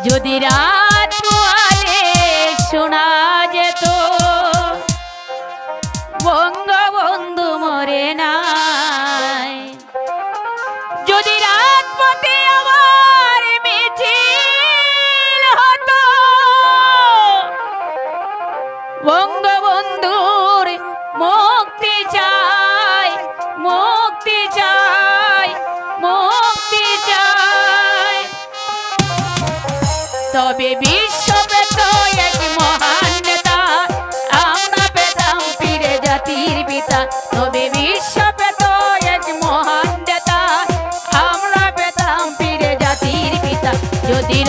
যদি রাত পোহালে শোনা যেত বঙ্গবন্ধু মরে নাই, যদি রাত পথে আমার মিছিল হতো বঙ্গবন্ধুর মুক্তি চাই, মুক্তি চাই, মুক্তি চাই, তবে বিশ্ব পেত এক মহান নেতা, আমরা পেতাম ফিরে জাতির পিতা, তবে বিশ্ব পেত এক মহান নেতা, আমরা পেতাম ফিরে জাতির পিতা, যদি